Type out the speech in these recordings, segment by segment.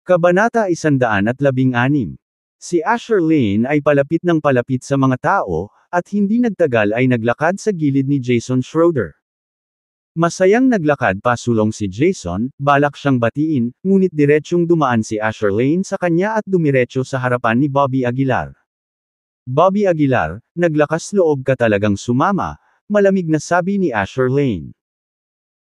Kabanata 116. Si Asher Lane ay palapit ng palapit sa mga tao, at hindi nagtagal ay naglakad sa gilid ni Jason Schroeder. Masayang naglakad pasulong si Jason, balak siyang batiin, ngunit diretsyong dumaan si Asher Lane sa kanya at dumiretso sa harapan ni Bobby Aguilar. Bobby Aguilar, naglakas loob ka talagang sumama, malamig na sabi ni Asher Lane.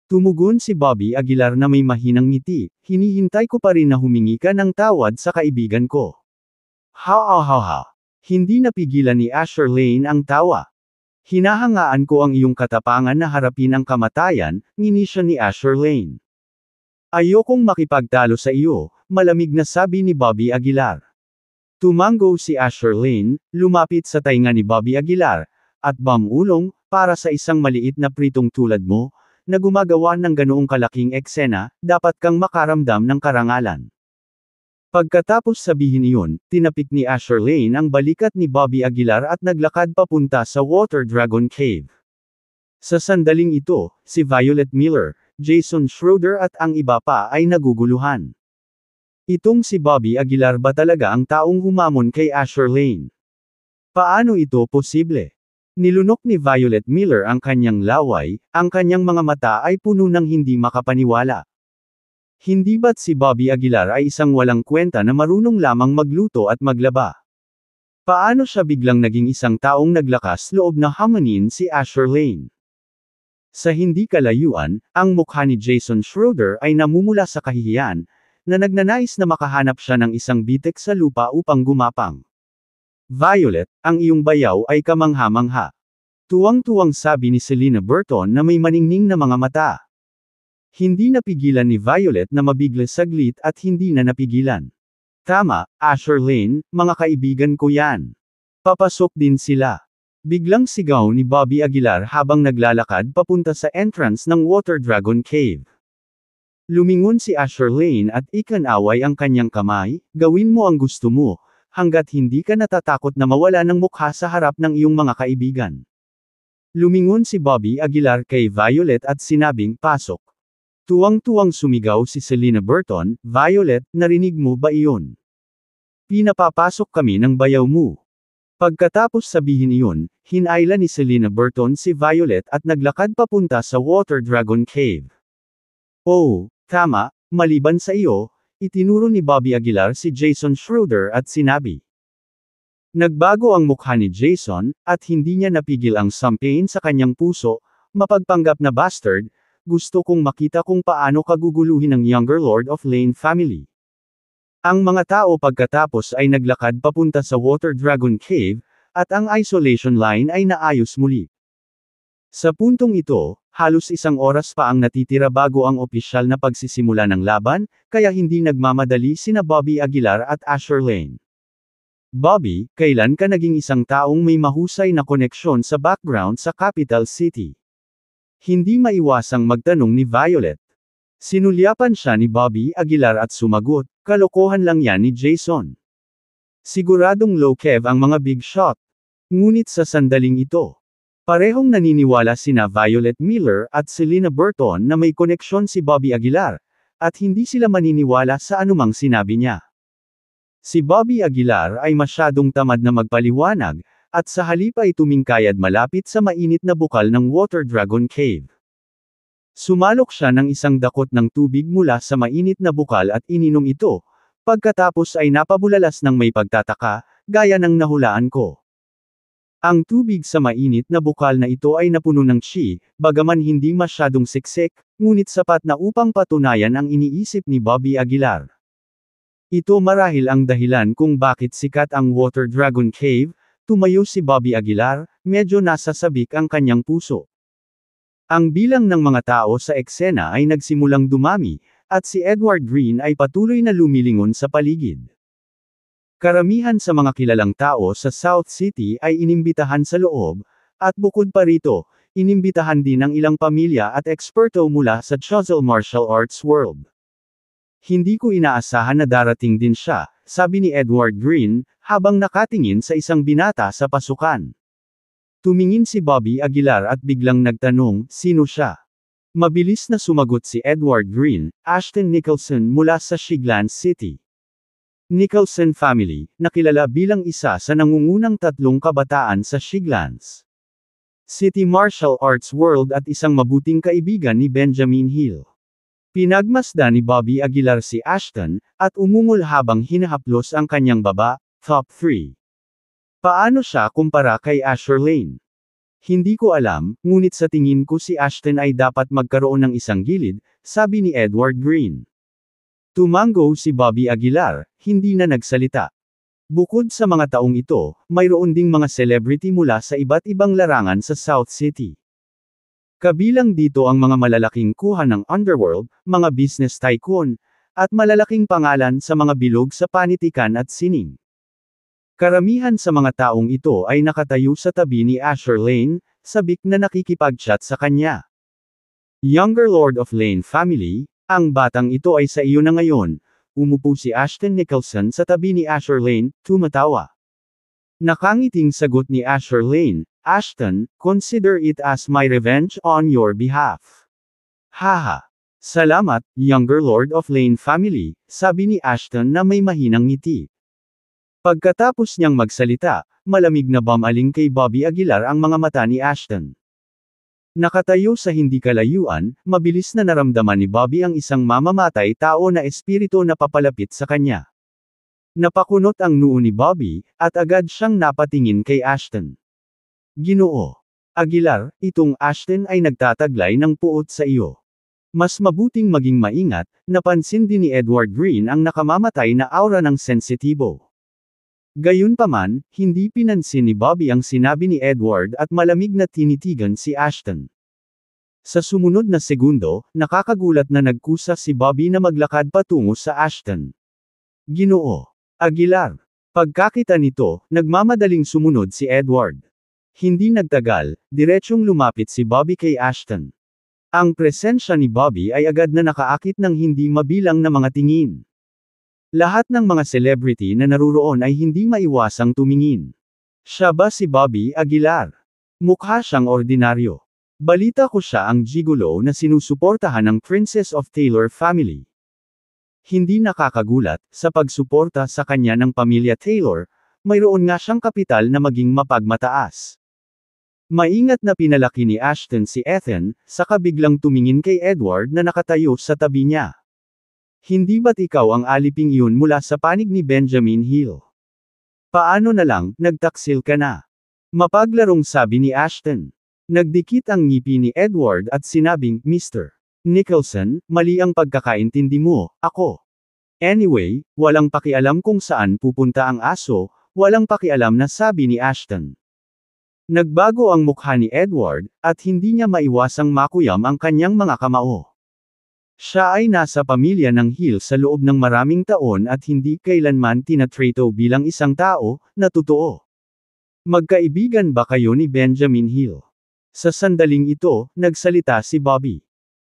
Tumugon si Bobby Aguilar na may mahinang ngiti, hinihintay ko pa rin na humingi ka ng tawad sa kaibigan ko. Ha. Hindi napigilan ni Asher Lane ang tawa. Hinahangaan ko ang iyong katapangan na harapin ang kamatayan, nginisya ni Asher Lane. Ayokong makipagtalo sa iyo, malamig na sabi ni Bobby Aguilar. Tumango si Asher Lane, lumapit sa tainga ni Bobby Aguilar, at bamulong, para sa isang maliit na pritong tulad mo, na gumagawa ng ganoong kalaking eksena, dapat kang makaramdam ng karangalan. Pagkatapos sabihin iyon, tinapik ni Asher Lane ang balikat ni Bobby Aguilar at naglakad papunta sa Water Dragon Cave. Sa sandaling ito, si Violet Miller, Jason Schroeder at ang iba pa ay naguguluhan. Itong si Bobby Aguilar ba talaga ang taong humamon kay Asher Lane? Paano ito posible? Nilunok ni Violet Miller ang kanyang laway, ang kanyang mga mata ay puno ng hindi makapaniwala. Hindi ba't si Bobby Aguilar ay isang walang kwenta na marunong lamang magluto at maglaba? Paano siya biglang naging isang taong naglakas loob na hamanin si Asher Lane? Sa hindi kalayuan, ang mukha ni Jason Schroeder ay namumula sa kahihiyan, na nagnanais na makahanap siya ng isang bitek sa lupa upang gumapang. Violet, ang iyong bayaw ay kamangha-mangha. Tuwang-tuwang sabi ni Selena Burton na may maningning na mga mata. Hindi napigilan ni Violet na mabigla saglit at hindi na napigilan. Tama, Asher Lane, mga kaibigan ko yan. Papasok din sila. Biglang sigaw ni Bobby Aguilar habang naglalakad papunta sa entrance ng Water Dragon Cave. Lumingon si Asher Lane at ikanaway ang kanyang kamay, gawin mo ang gusto mo, hanggat hindi ka natatakot na mawala ng mukha sa harap ng iyong mga kaibigan. Lumingon si Bobby Aguilar kay Violet at sinabing, pasok. Tuwang-tuwang sumigaw si Selena Burton, Violet, narinig mo ba iyon? Pinapapasok kami ng bayaw mo. Pagkatapos sabihin iyon, hinayla ni Selena Burton si Violet at naglakad papunta sa Water Dragon Cave. Oh, tama, maliban sa iyo, itinuro ni Bobby Aguilar si Jason Schroeder at sinabi. Nagbago ang mukha ni Jason, at hindi niya napigil ang sampain sa kanyang puso, mapagpanggap na bastard, gusto kong makita kung paano kaguguluhin ng younger Lord of Lane family. Ang mga tao pagkatapos ay naglakad papunta sa Water Dragon Cave, at ang isolation line ay naayos muli. Sa puntong ito, halos isang oras pa ang natitira bago ang opisyal na pagsisimula ng laban, kaya hindi nagmamadali sina Bobby Aguilar at Asher Lane. Bobby, kailan ka naging isang taong may mahusay na koneksyon sa background sa capital city? Hindi maiwasang magtanong ni Violet. Sinulyapan siya ni Bobby Aguilar at sumagot, kalokohan lang yan ni Jason. Siguradong low-kev ang mga big shot. Ngunit sa sandaling ito, parehong naniniwala sina Violet Miller at Selena Burton na may koneksyon si Bobby Aguilar, at hindi sila maniniwala sa anumang sinabi niya. Si Bobby Aguilar ay masyadong tamad na magpaliwanag, at sa halip ay tumingkayad malapit sa mainit na bukal ng Water Dragon Cave. Sumalok siya ng isang dakot ng tubig mula sa mainit na bukal at ininom ito, pagkatapos ay napabulalas ng may pagtataka, gaya ng nahulaan ko. Ang tubig sa mainit na bukal na ito ay napuno ng chi, bagaman hindi masyadong siksik, ngunit sapat na upang patunayan ang iniisip ni Bobby Aguilar. Ito marahil ang dahilan kung bakit sikat ang Water Dragon Cave, tumayo si Bobby Aguilar, medyo nasasabik ang kanyang puso. Ang bilang ng mga tao sa eksena ay nagsimulang dumami, at si Edward Green ay patuloy na lumilingon sa paligid. Karamihan sa mga kilalang tao sa South City ay inimbitahan sa loob, at bukod pa rito, inimbitahan din ang ilang pamilya at eksperto mula sa Chozel Martial Arts World. Hindi ko inaasahan na darating din siya, sabi ni Edward Green, habang nakatingin sa isang binata sa pasukan. Tumingin si Bobby Aguilar at biglang nagtanong, sino siya? Mabilis na sumagot si Edward Green, Ashton Nicholson mula sa Shigland City. Nicholson family, nakilala bilang isa sa nangungunang tatlong kabataan sa Shiglands City Martial Arts World at isang mabuting kaibigan ni Benjamin Hill. Pinagmasdan ni Bobby Aguilar si Ashton, at umungol habang hinahaplos ang kanyang baba, top 3. Paano siya kumpara kay Asher Lane? Hindi ko alam, ngunit sa tingin ko si Ashton ay dapat magkaroon ng isang gilid, sabi ni Edward Green. Tumango si Bobby Aguilar, hindi na nagsalita. Bukod sa mga taong ito, mayroon ding mga celebrity mula sa iba't ibang larangan sa South City. Kabilang dito ang mga malalaking kuha ng underworld, mga business tycoon, at malalaking pangalan sa mga bilog sa panitikan at sining. Karamihan sa mga taong ito ay nakatayo sa tabi ni Asher Lane, sabik na nakikipag-chat sa kanya. Younger Lord of Lane family, ang batang ito ay sa iyo na ngayon. Umupo si Ashton Nicholson sa tabi ni Asher Lane, tumatawa. Nakangiting sagot ni Asher Lane, Ashton, consider it as my revenge on your behalf. Haha. Salamat, Younger Lord of Lane family, sabi ni Ashton na may mahinang ngiti. Pagkatapos niyang magsalita, malamig na bumaling kay Bobby Aguilar ang mga mata ni Ashton. Nakatayo sa hindi kalayuan, mabilis na naramdaman ni Bobby ang isang mamamatay tao na espiritu na papalapit sa kanya. Napakunot ang noo ni Bobby, at agad siyang napatingin kay Ashton. Ginoo Aguilar, itong Ashton ay nagtataglay ng puot sa iyo. Mas mabuting maging maingat, napansin din ni Edward Green ang nakamamatay na aura ng sensitibo. Gayunpaman, hindi pinansin ni Bobby ang sinabi ni Edward at malamig na tinitigan si Ashton. Sa sumunod na segundo, nakakagulat na nagkusa si Bobby na maglakad patungo sa Ashton. Ginoo Aguilar. Pagkakita nito, nagmamadaling sumunod si Edward. Hindi nagtagal, diretsyong lumapit si Bobby kay Ashton. Ang presensya ni Bobby ay agad na nakaakit ng hindi mabilang na mga tingin. Lahat ng mga celebrity na naruroon ay hindi maiwasang tumingin. Siya ba si Bobby Aguilar? Mukha siyang ordinaryo. Balita ko siya ang gigolo na sinusuportahan ng Princess of Taylor family. Hindi nakakagulat, sa pagsuporta sa kanya ng pamilya Taylor, mayroon nga siyang kapital na maging mapagmataas. Maingat na pinalaki ni Ashton si Ethan, saka biglang tumingin kay Edward na nakatayo sa tabi niya. Hindi ba't ikaw ang aliping iyon mula sa panig ni Benjamin Hill? Paano na lang, nagtaksil ka na? Mapaglarong sabi ni Ashton. Nagdikit ang ngipi ni Edward at sinabing, Mr. Nicholson, mali ang pagkakaintindi mo, ako. Anyway, walang pakialam kung saan pupunta ang aso, walang pakialam na sabi ni Ashton. Nagbago ang mukha ni Edward, at hindi niya maiwasang makuyam ang kanyang mga kamao. Siya ay nasa pamilya ng Hill sa loob ng maraming taon at hindi kailanman tinatrato bilang isang tao, na totoo. Magkaibigan ba kayo ni Benjamin Hill? Sa sandaling ito, nagsalita si Bobby.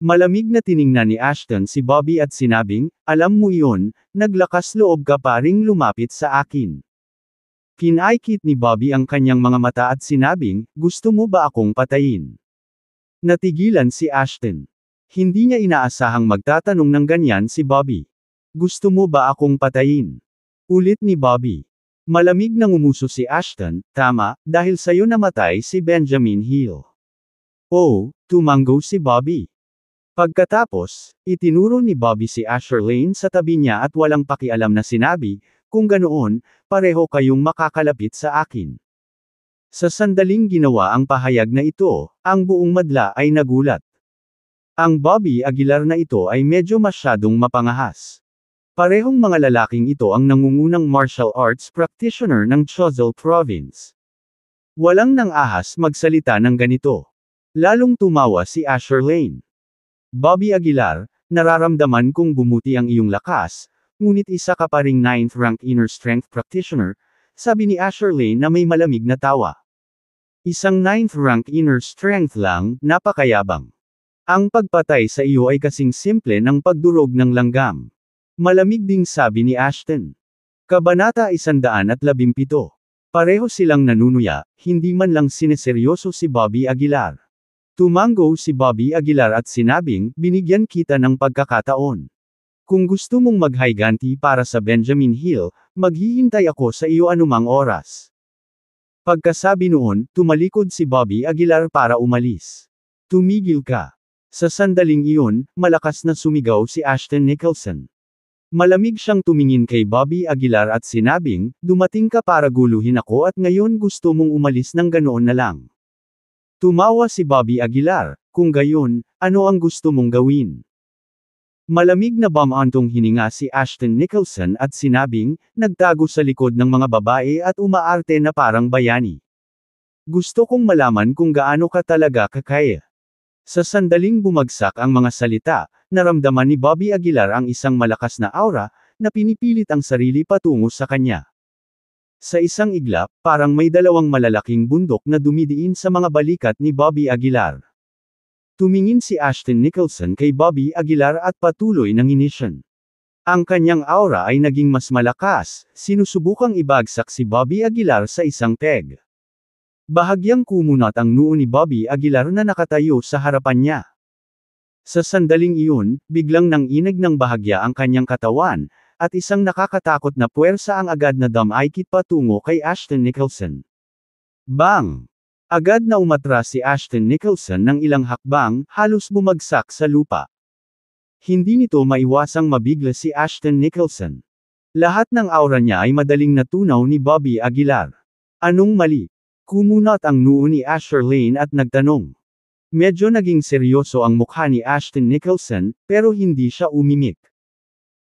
Malamig na tiningnan ni Ashton si Bobby at sinabing, alam mo iyon, naglakas loob ka pa ring lumapit sa akin. Kinaikit ni Bobby ang kanyang mga mata at sinabing, gusto mo ba akong patayin? Natigilan si Ashton. Hindi niya inaasahang magtatanong ng ganyan si Bobby. Gusto mo ba akong patayin? Ulit ni Bobby. Malamig nang umuso si Ashton, tama, dahil sayo namatay si Benjamin Hill. Oh, tumango si Bobby. Pagkatapos, itinuro ni Bobby si Asher Lane sa tabi niya at walang pakialam na sinabi, kung ganoon, pareho kayong makakalapit sa akin. Sa sandaling ginawa ang pahayag na ito, ang buong madla ay nagulat. Ang Bobby Aguilar na ito ay medyo masyadong mapangahas. Parehong mga lalaking ito ang nangungunang martial arts practitioner ng Choiseul Province. Walang nang ahas magsalita ng ganito. Lalong tumawa si Asher Lane. Bobby Aguilar, nararamdaman kong bumuti ang iyong lakas, ngunit isa ka pa ring 9th rank inner strength practitioner, sabi ni Asher Lane na may malamig na tawa. Isang 9th rank inner strength lang, napakayabang. Ang pagpatay sa iyo ay kasing simple ng pagdurog ng langgam. Malamig ding sabi ni Ashton. Kabanata 117. Pareho silang nanunuya, hindi man lang sineseryoso si Bobby Aguilar. Tumango si Bobby Aguilar at sinabing, binigyan kita ng pagkakataon. Kung gusto mong maghiganti para sa Benjamin Hill, maghihintay ako sa iyo anumang oras. Pagkasabi noon, tumalikod si Bobby Aguilar para umalis. Tumigil ka. Sa sandaling iyon, malakas na sumigaw si Ashton Nicholson. Malamig siyang tumingin kay Bobby Aguilar at sinabing, dumating ka para guluhin ako at ngayon gusto mong umalis ng ganoon na lang. Tumawa si Bobby Aguilar, kung gayon, ano ang gusto mong gawin? Malamig na bumantong hininga si Ashton Nicholson at sinabing, nagtago sa likod ng mga babae at umaarte na parang bayani. Gusto kong malaman kung gaano ka talaga kakaya. Sa sandaling bumagsak ang mga salita, naramdaman ni Bobby Aguilar ang isang malakas na aura, na pinipilit ang sarili patungo sa kanya. Sa isang iglap, parang may dalawang malalaking bundok na dumidiin sa mga balikat ni Bobby Aguilar. Tumingin si Ashton Nicholson kay Bobby Aguilar at patuloy nang inisyon. Ang kanyang aura ay naging mas malakas, sinusubukang ibagsak si Bobby Aguilar sa isang peg. Bahagyang kumunat ang noo ni Bobby Aguilar na nakatayo sa harapan niya. Sa sandaling iyon, biglang nanginig ng bahagya ang kanyang katawan, at isang nakakatakot na puwersa ang agad na dumaikit patungo kay Ashton Nicholson. Bang! Agad na umatras si Ashton Nicholson ng ilang hakbang, halos bumagsak sa lupa. Hindi nito maiwasang mabigla si Ashton Nicholson. Lahat ng aura niya ay madaling natunaw ni Bobby Aguilar. Anong mali? Kumunat ang noo ni Asher Lane at nagtanong. Medyo naging seryoso ang mukha ni Ashton Nicholson, pero hindi siya umimik.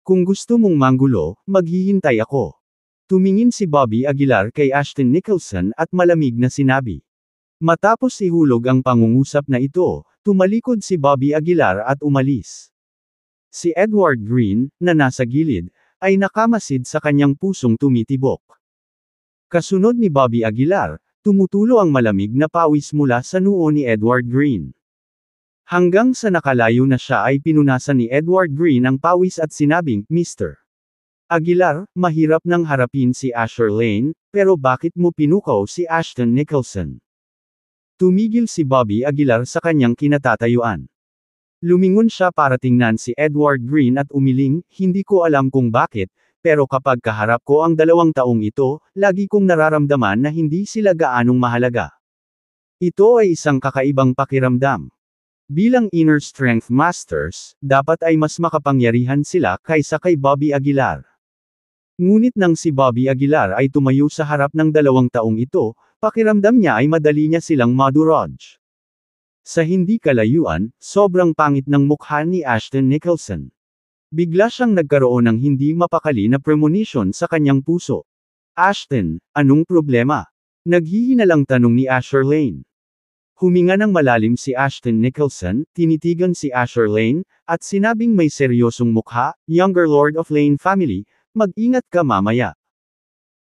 Kung gusto mong manggulo, maghihintay ako. Tumingin si Bobby Aguilar kay Ashton Nicholson at malamig na sinabi. Matapos ihulog ang pangungusap na ito, tumalikod si Bobby Aguilar at umalis. Si Edward Green, na nasa gilid, ay nakamasid sa kanyang pusong tumitibok. Kasunod ni Bobby Aguilar, tumutulo ang malamig na pawis mula sa noo ni Edward Green. Hanggang sa nakalayo na siya ay pinunasan ni Edward Green ang pawis at sinabing, Mr. Aguilar, mahirap nang harapin si Asher Lane, pero bakit mo pinukaw si Ashton Nicholson? Tumigil si Bobby Aguilar sa kanyang kinatatayuan. Lumingon siya para tingnan si Edward Green at umiling, hindi ko alam kung bakit, pero kapag kaharap ko ang 2 taong ito, lagi kong nararamdaman na hindi sila gaanong mahalaga. Ito ay isang kakaibang pakiramdam. Bilang inner strength masters, dapat ay mas makapangyarihan sila kaysa kay Bobby Aguilar. Ngunit nang si Bobby Aguilar ay tumayo sa harap ng 2 taong ito, pakiramdam niya ay madali niya silang madurog. Sa hindi kalayuan, sobrang pangit ng mukha ni Ashton Nicholson. Bigla siyang nagkaroon ng hindi mapakali na premonition sa kanyang puso. Ashton, anong problema? Naghihinalang tanong ni Asher Lane. Huminga ng malalim si Ashton Nicholson, tinitigan si Asher Lane, at sinabing may seryosong mukha, younger Lord of Lane family, mag-ingat ka mamaya.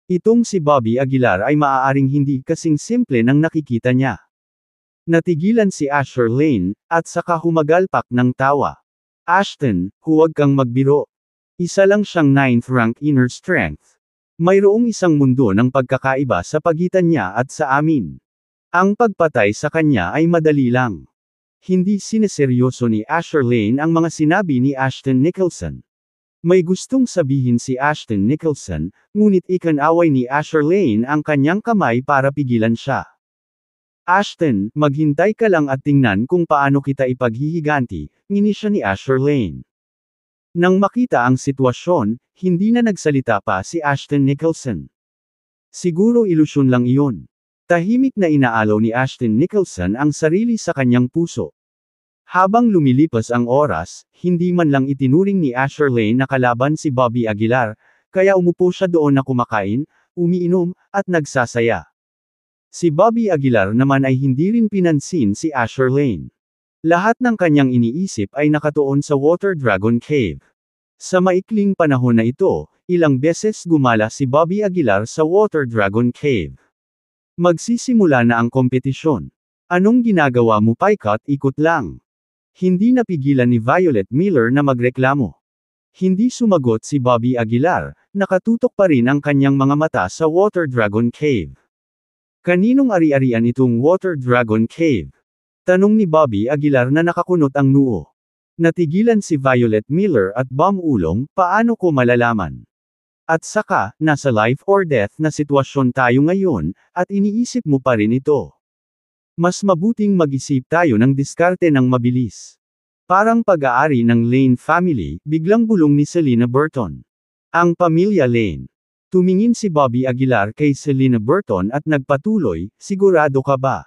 Itong si Bobby Aguilar ay maaaring hindi kasing simple ng nakikita niya. Natigilan si Asher Lane, at saka humagalpak ng tawa. Ashton, huwag kang magbiro. Isa lang siyang 9th rank inner strength. Mayroong isang mundo ng pagkakaiba sa pagitan niya at sa amin. Ang pagpatay sa kanya ay madali lang. Hindi sineseryoso ni Asher Lane ang mga sinabi ni Ashton Nicholson. May gustong sabihin si Ashton Nicholson, ngunit ikinaway ni Asher Lane ang kanyang kamay para pigilan siya. Ashton, maghintay ka lang at tingnan kung paano kita ipaghihiganti, nginisya ni Asher Lane. Nang makita ang sitwasyon, hindi na nagsalita pa si Ashton Nicholson. Siguro ilusyon lang iyon. Tahimik na inaalaw ni Ashton Nicholson ang sarili sa kanyang puso. Habang lumilipas ang oras, hindi man lang itinuring ni Asher Lane na kalaban si Bobby Aguilar, kaya umupo siya doon na kumakain, umiinom, at nagsasaya. Si Bobby Aguilar naman ay hindi rin pinansin si Asher Lane. Lahat ng kanyang iniisip ay nakatuon sa Water Dragon Cave. Sa maikling panahon na ito, ilang beses gumala si Bobby Aguilar sa Water Dragon Cave. Magsisimula na ang kompetisyon. Anong ginagawa mo paikot-ikot lang? Hindi napigilan ni Violet Miller na magreklamo. Hindi sumagot si Bobby Aguilar, nakatutok pa rin ang kanyang mga mata sa Water Dragon Cave. Kaninong ari-arian itong Water Dragon Cave? Tanong ni Bobby Aguilar na nakakunot ang noo. Natigilan si Violet Miller at Bam Ulong, paano ko malalaman? At saka, nasa life or death na sitwasyon tayo ngayon, at iniisip mo pa rin ito. Mas mabuting mag-isip tayo ng diskarte ng mabilis. Parang pag-aari ng Lane family, biglang bulong ni Selena Burton. Ang pamilya Lane. Tumingin si Bobby Aguilar kay Selena Burton at nagpatuloy, sigurado ka ba?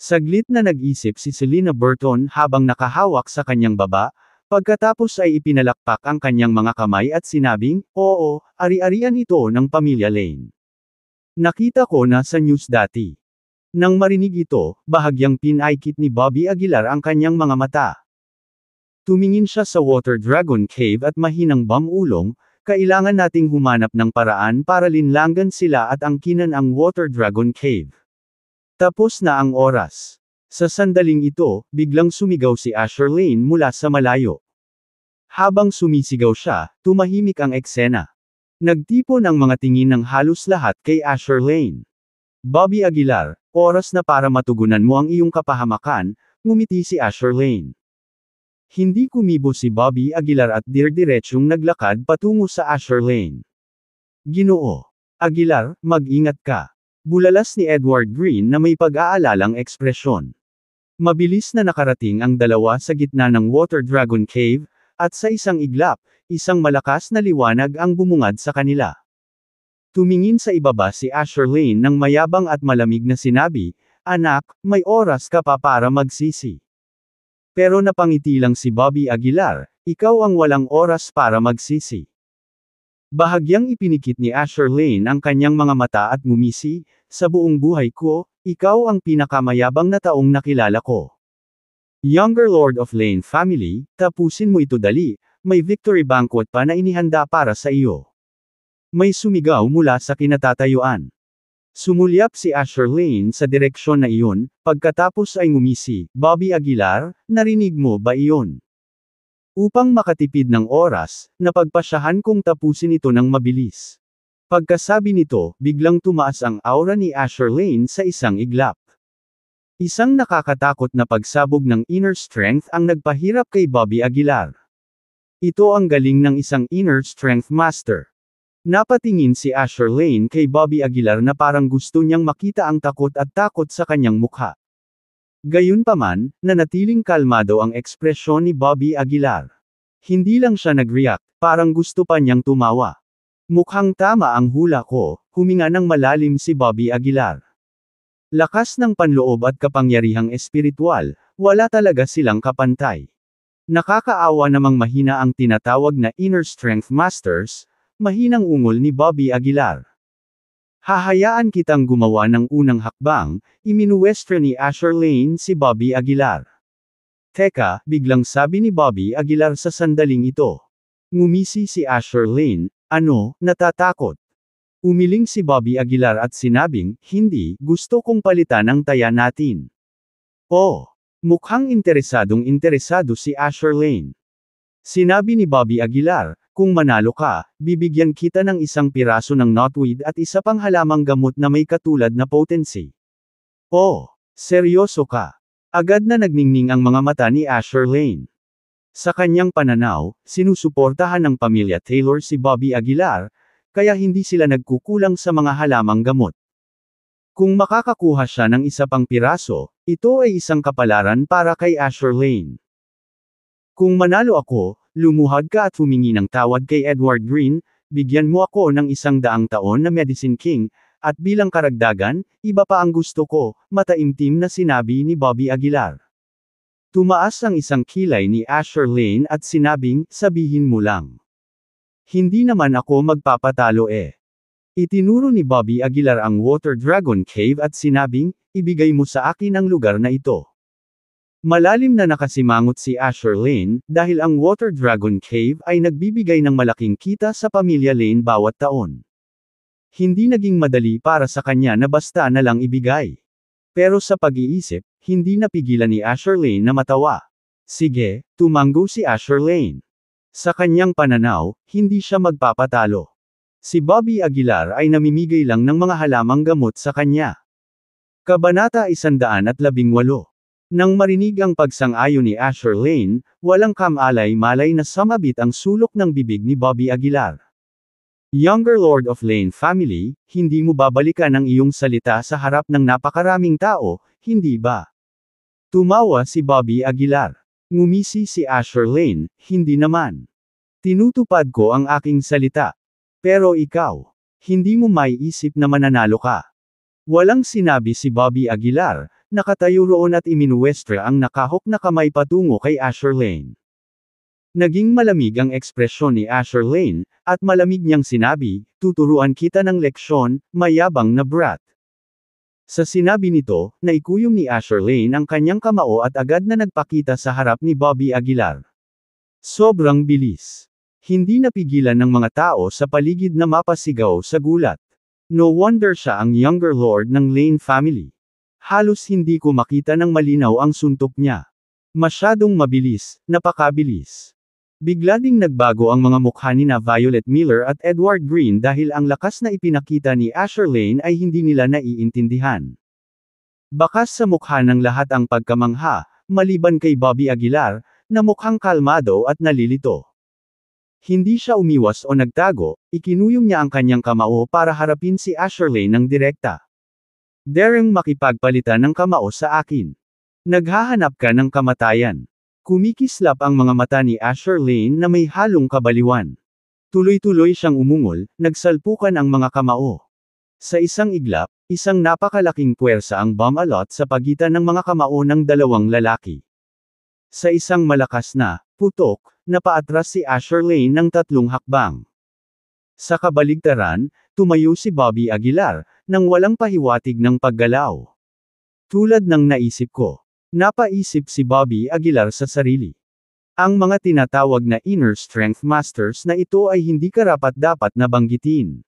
Saglit na nag-isip si Selena Burton habang nakahawak sa kanyang baba, pagkatapos ay ipinalakpak ang kanyang mga kamay at sinabing, oo, ari-arian ito ng pamilya Lane. Nakita ko na sa news dati. Nang marinig ito, bahagyang pinaikit ni Bobby Aguilar ang kanyang mga mata. Tumingin siya sa Water Dragon Cave at mahinang Bam Ulong, kailangan nating humanap ng paraan para linlangan sila at angkinan ang Water Dragon Cave. Tapos na ang oras. Sa sandaling ito, biglang sumigaw si Asher Lane mula sa malayo. Habang sumisigaw siya, tumahimik ang eksena. Nagtipon ang mga tingin ng halos lahat kay Asher Lane. Bobby Aguilar, oras na para matugunan mo ang iyong kapahamakan, ngumiti si Asher Lane. Hindi kumibo si Bobby Aguilar at dirdiretsong naglakad patungo sa Asher Lane. Ginoo Aguilar, mag-ingat ka. Bulalas ni Edward Green na may pag-aalalang ekspresyon. Mabilis na nakarating ang dalawa sa gitna ng Water Dragon Cave, at sa isang iglap, isang malakas na liwanag ang bumungad sa kanila. Tumingin sa ibaba si Asher Lane ng mayabang at malamig na sinabi, anak, may oras ka pa para magsisi. Pero napangiti lang si Bobby Aguilar, ikaw ang walang oras para magsisi. Bahagyang ipinikit ni Asher Lane ang kanyang mga mata at ngumisi, sa buong buhay ko, ikaw ang pinakamayabang na taong nakilala ko. Younger Lord of Lane family, tapusin mo ito dali, may victory banquet pa na inihanda para sa iyo. May sumigaw mula sa kinatatayuan. Sumulyap si Asher Lane sa direksyon na iyon, pagkatapos ay ngumisi, Bobby Aguilar, narinig mo ba iyon? Upang makatipid ng oras, napagpasyahan kong tapusin ito ng mabilis. Pagkasabi nito, biglang tumaas ang aura ni Asher Lane sa isang iglap. Isang nakakatakot na pagsabog ng inner strength ang nagpahirap kay Bobby Aguilar. Ito ang galing ng isang inner strength master. Napatingin si Asher Lane kay Bobby Aguilar na parang gusto niyang makita ang takot at takot sa kanyang mukha. Gayunpaman, nanatiling kalmado ang ekspresyon ni Bobby Aguilar. Hindi lang siya nag-react, parang gusto pa niyang tumawa. Mukhang tama ang hula ko, huminga ng malalim si Bobby Aguilar. Lakas ng panloob at kapangyarihang espiritual, wala talaga silang kapantay. Nakakaawa namang mahina ang tinatawag na inner strength masters, mahinang ungol ni Bobby Aguilar. Hahayaan kitang gumawa ng unang hakbang, iminuwestro ni Asher Lane si Bobby Aguilar. Teka, biglang sabi ni Bobby Aguilar sa sandaling ito. Ngumisi si Asher Lane, ano, natatakot? Umiling si Bobby Aguilar at sinabing, hindi, gusto kong palitan ang taya natin. Oh, mukhang interesado si Asher Lane. Sinabi ni Bobby Aguilar, kung manalo ka, bibigyan kita ng isang piraso ng knotweed at isa pang halamang gamot na may katulad na potency. Oh, seryoso ka? Agad na nagningning ang mga mata ni Asher Lane. Sa kanyang pananaw, sinusuportahan ng pamilya Taylor si Bobby Aguilar, kaya hindi sila nagkukulang sa mga halamang gamot. Kung makakakuha siya ng isa pang piraso, ito ay isang kapalaran para kay Asher Lane. Kung manalo ako, lumuhad ka at humingi ng tawad kay Edward Green, bigyan mo ako ng 100 taon na Medicine King, at bilang karagdagan, iba pa ang gusto ko, mataimtim na sinabi ni Bobby Aguilar. Tumaas ang isang kilay ni Asher Lane at sinabing, sabihin mo lang. Hindi naman ako magpapatalo eh. Itinuro ni Bobby Aguilar ang Water Dragon Cave at sinabing, ibigay mo sa akin ang lugar na ito. Malalim na nakasimangot si Asher Lane, dahil ang Water Dragon Cave ay nagbibigay ng malaking kita sa pamilya Lane bawat taon. Hindi naging madali para sa kanya na basta na lang ibigay. Pero sa pag-iisip, hindi napigilan ni Asher Lane na matawa. Sige, tumanggo si Asher Lane. Sa kanyang pananaw, hindi siya magpapatalo. Si Bobby Aguilar ay namimigay lang ng mga halamang gamot sa kanya. Kabanata 118. Nang marinig ang pagsang-ayon ni Asher Lane, walang kamalay-malay na sumabit ang sulok ng bibig ni Bobby Aguilar. Younger Lord of Lane family, hindi mo babalikan ang iyong salita sa harap ng napakaraming tao, hindi ba? Tumawa si Bobby Aguilar. Ngumisi si Asher Lane, hindi naman. Tinutupad ko ang aking salita. Pero ikaw, hindi mo maiisip na mananalo ka. Walang sinabi si Bobby Aguilar, nakatayo roon at iminuwestra ang nakahok na kamay patungo kay Asher Lane. Naging malamig ang ekspresyon ni Asher Lane, at malamig niyang sinabi, tuturuan kita ng leksyon, mayabang na brat. Sa sinabi nito, naikuyom ni Asher Lane ang kanyang kamao at agad na nagpakita sa harap ni Bobby Aguilar. Sobrang bilis. Hindi napigilan ng mga tao sa paligid na mapasigaw sa gulat. No wonder siya ang younger lord ng Lane family. Halos hindi ko makita ng malinaw ang suntok niya. Masyadong mabilis, napakabilis. Bigla ding nagbago ang mga mukha ni na Violet Miller at Edward Green dahil ang lakas na ipinakita ni Asher Lane ay hindi nila naiintindihan. Bakas sa mukha ng lahat ang pagkamangha, maliban kay Bobby Aguilar, na mukhang kalmado at nalilito. Hindi siya umiwas o nagtago, ikinuyom niya ang kanyang kamao para harapin si Asher Lane ng direkta. Daring makipagpalitan ng kamao sa akin. Naghahanap ka ng kamatayan. Kumikislap ang mga mata ni Asher Lane na may halong kabaliwan. Tuloy-tuloy siyang umungol, nagsalpukan ang mga kamao. Sa isang iglap, isang napakalaking puwersa ang bumalot sa pagitan ng mga kamao ng dalawang lalaki. Sa isang malakas na putok, napaatras si Asher Lane ng 3 hakbang. Sa kabaligtaran, tumayo si Bobby Aguilar, nang walang pahiwatig ng paggalaw. Tulad ng naisip ko. Napaisip si Bobby Aguilar sa sarili. Ang mga tinatawag na inner strength masters na ito ay hindi karapat-dapat na banggitin.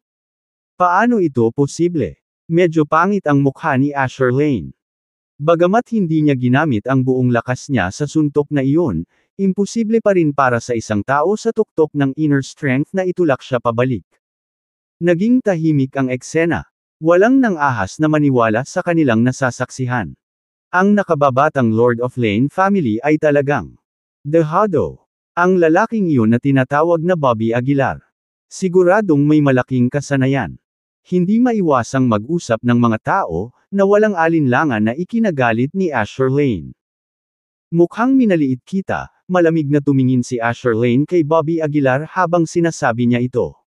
Paano ito posible? Medyo pangit ang mukha ni Asher Lane. Bagamat hindi niya ginamit ang buong lakas niya sa suntok na iyon, imposible pa rin para sa isang tao sa tuktok ng inner strength na itulak siya pabalik. Naging tahimik ang eksena. Walang nang-ahas na maniwala sa kanilang nasasaksihan. Ang nakababatang Lord of Lane family ay talagang dehado. Ang lalaking iyon na tinatawag na Bobby Aguilar. Siguradong may malaking kasanayan. Hindi maiwasang mag-usap ng mga tao, na walang alinlangan na ikinagalit ni Asher Lane. Mukhang minaliit kita, malamig na tumingin si Asher Lane kay Bobby Aguilar habang sinasabi niya ito.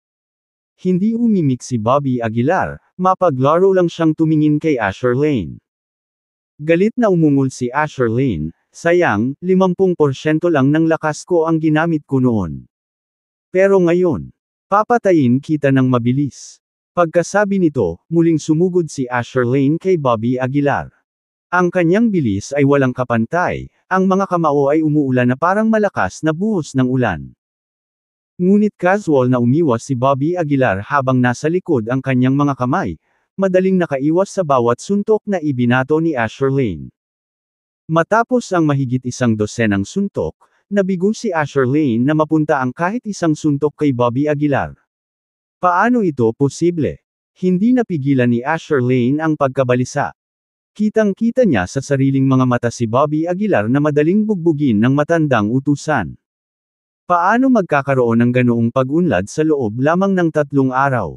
Hindi umimik si Bobby Aguilar, mapaglaro lang siyang tumingin kay Asher Lane. Galit na umungol si Asher Lane, sayang, 50% lang ng lakas ko ang ginamit ko noon. Pero ngayon, papatayin kita ng mabilis. Pagkasabi nito, muling sumugod si Asher Lane kay Bobby Aguilar. Ang kanyang bilis ay walang kapantay, ang mga kamao ay umuulan na parang malakas na buhos ng ulan. Ngunit casual na umiwas si Bobby Aguilar habang nasa likod ang kanyang mga kamay, madaling nakaiwas sa bawat suntok na ibinato ni Asher Lane. Matapos ang mahigit 100 suntok, nabigo si Asher Lane na mapunta ang kahit isang suntok kay Bobby Aguilar. Paano ito posible? Hindi napigilan ni Asher Lane ang pagkabalisa. Kitang-kita niya sa sariling mga mata si Bobby Aguilar na madaling bugbugin ng matandang utusan. Paano magkakaroon ng ganoong pag-unlad sa loob lamang ng 3 araw?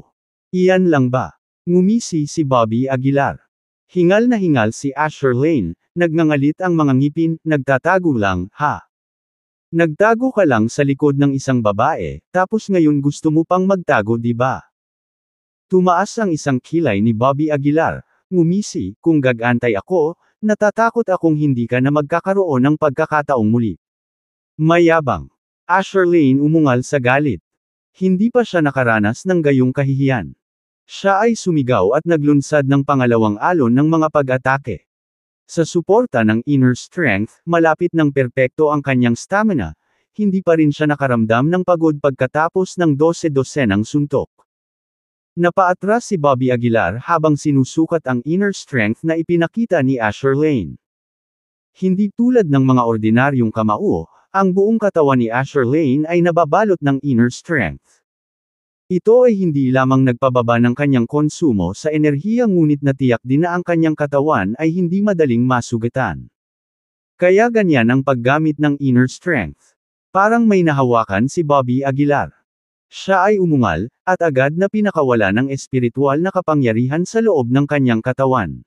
Iyan lang ba? Ngumisi si Bobby Aguilar. Hingal na hingal si Asher Lane, nagngangalit ang mga ngipin, nagtatago lang, ha? Nagtago ka lang sa likod ng isang babae, tapos ngayon gusto mo pang magtago di ba? Tumaas ang isang kilay ni Bobby Aguilar, ngumisi, kung gagantay ako, natatakot akong hindi ka na magkakaroon ng pagkakataong muli. Mayabang. Asher Lane umungal sa galit. Hindi pa siya nakaranas ng gayong kahihiyan. Siya ay sumigaw at naglunsad ng pangalawang alon ng mga pag-atake. Sa suporta ng inner strength, malapit ng perpekto ang kanyang stamina, hindi pa rin siya nakaramdam ng pagod pagkatapos ng 12-dosenang suntok. Napaatras si Bobby Aguilar habang sinusukat ang inner strength na ipinakita ni Asher Lane. Hindi tulad ng mga ordinaryong kamao, ang buong katawan ni Asher Lane ay nababalot ng inner strength. Ito ay hindi lamang nagpababa ng kanyang konsumo sa enerhiya ngunit natiyak din na ang kanyang katawan ay hindi madaling masugatan. Kaya ganyan ang paggamit ng inner strength. Parang may nahawakan si Bobby Aguilar. Siya ay umungal, at agad na pinakawala ng espiritual na kapangyarihan sa loob ng kanyang katawan.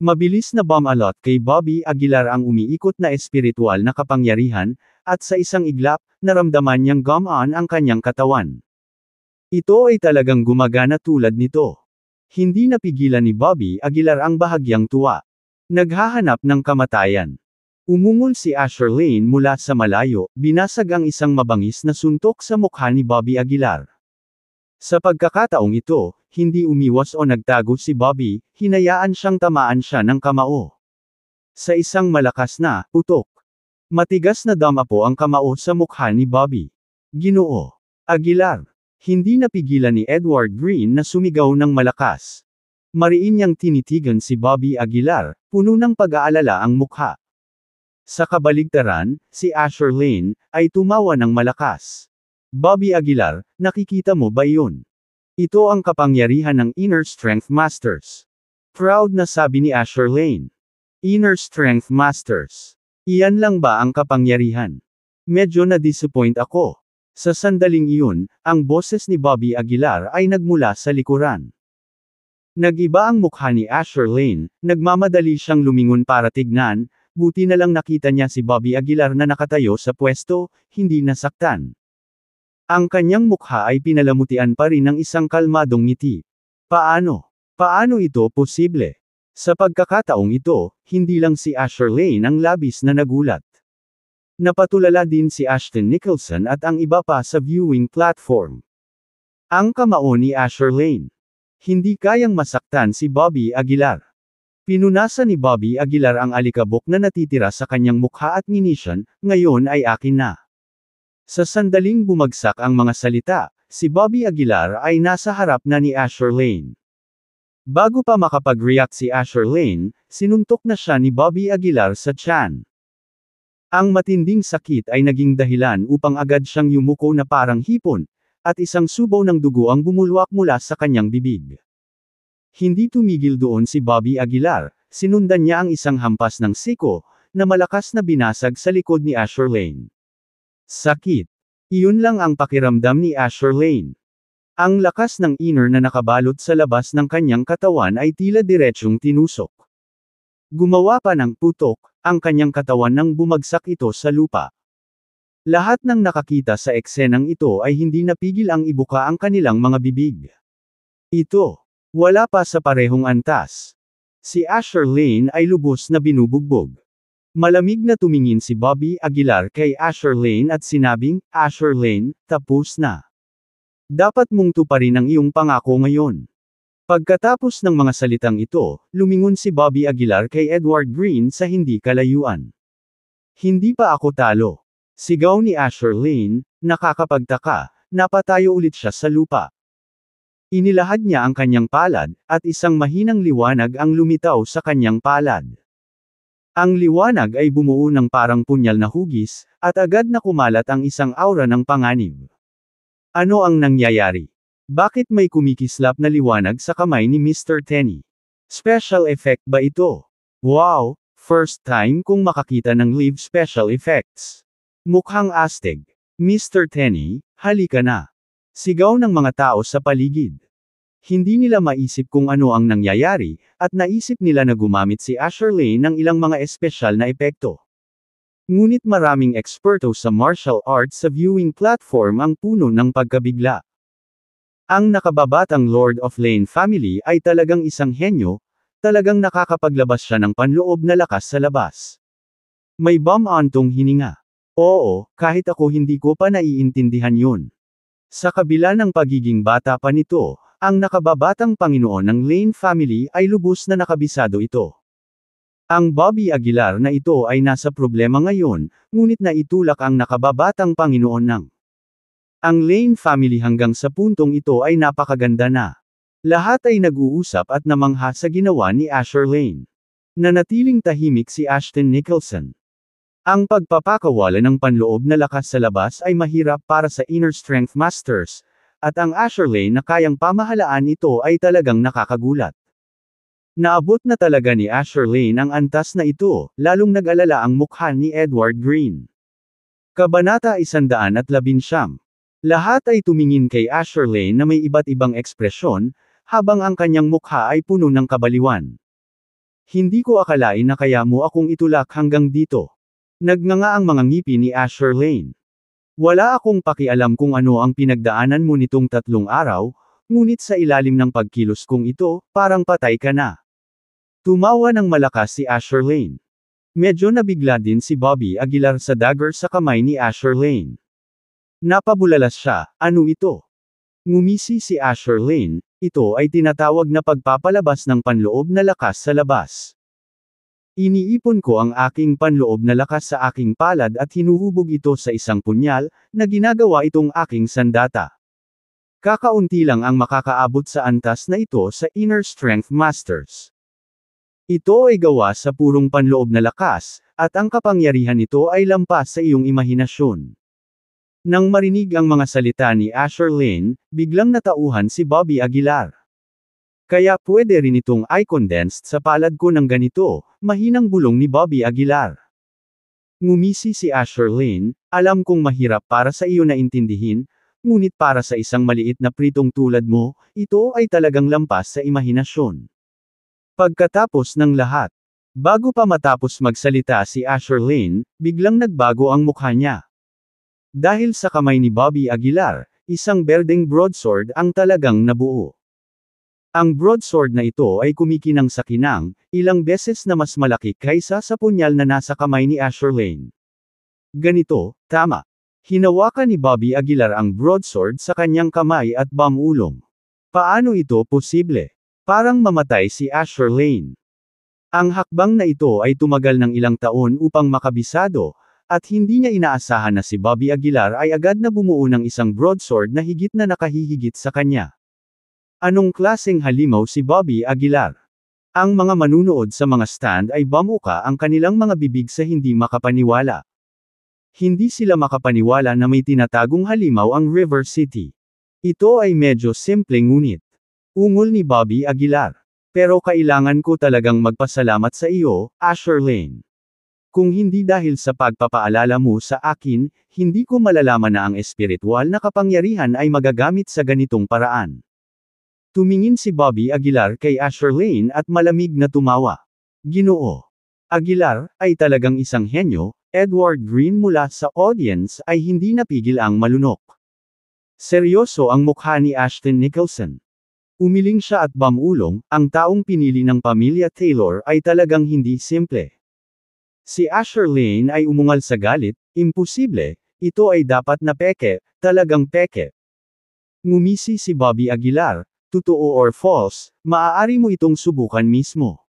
Mabilis na bumalot kay Bobby Aguilar ang umiikot na espiritual na kapangyarihan, at sa isang iglap, naramdaman niyang gumaan ang kanyang katawan. Ito ay talagang gumagana tulad nito. Hindi napigilan ni Bobby Aguilar ang bahagyang tuwa. Naghahanap ng kamatayan. Umungol si Asher Lane mula sa malayo, binasag ang isang mabangis na suntok sa mukha ni Bobby Aguilar. Sa pagkakataong ito, hindi umiwas o nagtago si Bobby, hinayaan siyang tamaan siya ng kamao. Sa isang malakas na putok. Matigas na damapo ang kamao sa mukha ni Bobby. Ginoo Aguilar. Hindi napigilan ni Edward Green na sumigaw ng malakas. Mariin niyang tinitigan si Bobby Aguilar, puno ng pag-aalala ang mukha. Sa kabaligtaran, si Asher Lane, ay tumawa ng malakas. Bobby Aguilar, nakikita mo ba iyon? Ito ang kapangyarihan ng Inner Strength Masters. Proud na sabi ni Asher Lane. Inner Strength Masters. Iyan lang ba ang kapangyarihan? Medyo na-disappoint ako. Sa sandaling iyon, ang boses ni Bobby Aguilar ay nagmula sa likuran. Nag-iba ang mukha ni Asher Lane, nagmamadali siyang lumingon para tignan. Buti na lang nakita niya si Bobby Aguilar na nakatayo sa pwesto, hindi nasaktan. Ang kanyang mukha ay pinalamutian pa rin ng isang kalmadong ngiti. Paano? Paano ito posible? Sa pagkakataong ito, hindi lang si Asher Lane ang labis na nagulat. Napatulala din si Ashton Nicholson at ang iba pa sa viewing platform. Ang kamao ni Asher Lane. Hindi kayang masaktan si Bobby Aguilar. Pinunasan ni Bobby Aguilar ang alikabok na natitira sa kanyang mukha at nginisyan, ngayon ay akin na. Sa sandaling bumagsak ang mga salita, si Bobby Aguilar ay nasa harap na ni Asher Lane. Bago pa makapag-react si Asher Lane, sinuntok na siya ni Bobby Aguilar sa tiyan. Ang matinding sakit ay naging dahilan upang agad siyang yumuko na parang hipon, at isang subaw ng dugo ang bumulwak mula sa kanyang bibig. Hindi tumigil doon si Bobby Aguilar, sinundan niya ang isang hampas ng siko, na malakas na binasag sa likod ni Asher Lane. Sakit. Iyon lang ang pakiramdam ni Asher Lane. Ang lakas ng inner na nakabalot sa labas ng kanyang katawan ay tila diretsyong tinusok. Gumawa pa ng putok, ang kanyang katawan nang bumagsak ito sa lupa. Lahat ng nakakita sa eksenang ito ay hindi napigil ang ibuka ang kanilang mga bibig. Ito. Wala pa sa parehong antas. Si Asher Lane ay lubos na binubugbog. Malamig na tumingin si Bobby Aguilar kay Asher Lane at sinabing, Asher Lane, tapos na. Dapat mong tuparin ang iyong pangako ngayon. Pagkatapos ng mga salitang ito, lumingon si Bobby Aguilar kay Edward Green sa hindi kalayuan. Hindi pa ako talo. Sigaw ni Asher Lane, nakakapagtaka, napatayo ulit siya sa lupa. Inilahad niya ang kanyang palad, at isang mahinang liwanag ang lumitaw sa kanyang palad. Ang liwanag ay bumuo ng parang punyal na hugis, at agad na kumalat ang isang aura ng panganib. Ano ang nangyayari? Bakit may kumikislap na liwanag sa kamay ni Mr. Tenny? Special effect ba ito? Wow! First time kong makakita ng live special effects. Mukhang astig. Mr. Tenny, halika na. Sigaw ng mga tao sa paligid. Hindi nila maisip kung ano ang nangyayari, at naisip nila na gumamit si Asher Lane ng ilang mga espesyal na epekto. Ngunit maraming eksperto sa martial arts sa viewing platform ang puno ng pagkabigla. Ang nakababatang Lord of Lane family ay talagang isang henyo, talagang nakakapaglabas siya ng panloob na lakas sa labas. May bumantong hininga. Oo, kahit ako hindi ko pa naiintindihan yun. Sa kabila ng pagiging bata pa nito, ang nakababatang Panginoon ng Lane family ay lubos na nakabisado ito. Ang Bobby Aguilar na ito ay nasa problema ngayon, ngunit naitulak ang nakababatang Panginoon ng ang Lane family hanggang sa puntong ito ay napakaganda na. Lahat ay nag-uusap at namangha sa ginawa ni Asher Lane. Nanatiling tahimik si Ashton Nicholson. Ang pagpapakawala ng panloob na lakas sa labas ay mahirap para sa Inner Strength Masters, at ang Asher Lane na kayang pamahalaan ito ay talagang nakakagulat. Naabot na talaga ni Asher Lane ang antas na ito, lalong nag-alala ang mukha ni Edward Green. Kabanata 119. Lahat ay tumingin kay Asher Lane na may iba't ibang ekspresyon, habang ang kanyang mukha ay puno ng kabaliwan. Hindi ko akalain na kaya mo akong itulak hanggang dito. Nagnganga ang mga ngipin ni Asher Lane. Wala akong pakialam kung ano ang pinagdaanan mo nitong 3 araw, ngunit sa ilalim ng pagkilos kong ito, parang patay ka na. Tumawa ng malakas si Asher Lane. Medyo nabigla din si Bobby Aguilar sa dagger sa kamay ni Asher Lane. Napabulalas siya, ano ito? Ngumisi si Asher Lane, ito ay tinatawag na pagpapalabas ng panloob na lakas sa labas. Iniipon ko ang aking panloob na lakas sa aking palad at hinuhubog ito sa isang punyal, na ginagawa itong aking sandata. Kakaunti lang ang makakaabot sa antas na ito sa Inner Strength Masters. Ito ay gawa sa purong panloob na lakas, at ang kapangyarihan nito ay lampas sa iyong imahinasyon. Nang marinig ang mga salita ni Asher Lane, biglang natauhan si Bobby Aguilar. Kaya pwede rin itong i-condensed sa palad ko ng ganito, mahinang bulong ni Bobby Aguilar. Ngumisi si Asher Lane, alam kong mahirap para sa iyo na intindihin, ngunit para sa isang maliit na pritong tulad mo, ito ay talagang lampas sa imahinasyon. Pagkatapos ng lahat, bago pa matapos magsalita si Asher Lane, biglang nagbago ang mukha niya. Dahil sa kamay ni Bobby Aguilar, isang berdeng broadsword ang talagang nabuo. Ang broadsword na ito ay kumikinang sa kinang, ilang beses na mas malaki kaysa sa punyal na nasa kamay ni Asher Lane. Ganito, tama. Hinawakan ni Bobby Aguilar ang broadsword sa kanyang kamay at bamulong. Paano ito posible? Parang mamatay si Asher Lane. Ang hakbang na ito ay tumagal ng ilang taon upang makabisado, at hindi niya inaasahan na si Bobby Aguilar ay agad na bumuo ng isang broadsword na higit na nakahihigit sa kanya. Anong klaseng halimaw si Bobby Aguilar? Ang mga manunood sa mga stand ay bamuka ang kanilang mga bibig sa hindi makapaniwala. Hindi sila makapaniwala na may tinatagong halimaw ang River City. Ito ay medyo simple ngunit ungol ni Bobby Aguilar. Pero kailangan ko talagang magpasalamat sa iyo, Asher Lane. Kung hindi dahil sa pagpapaalala mo sa akin, hindi ko malalaman na ang espiritual na kapangyarihan ay magagamit sa ganitong paraan. Tumingin si Bobby Aguilar kay Asher Lane at malamig na tumawa. Ginoo Aguilar, ay talagang isang henyo. Edward Green mula sa audience ay hindi napigil ang malunok. Seryoso ang mukha ni Ashton Nicholson. Umiling siya at bamulong, ang taong pinili ng pamilya Taylor ay talagang hindi simple. Si Asher Lane ay umungal sa galit, imposible, ito ay dapat na peke, talagang peke. Ngumisi si Bobby Aguilar, totoo or false, maaari mo itong subukan mismo.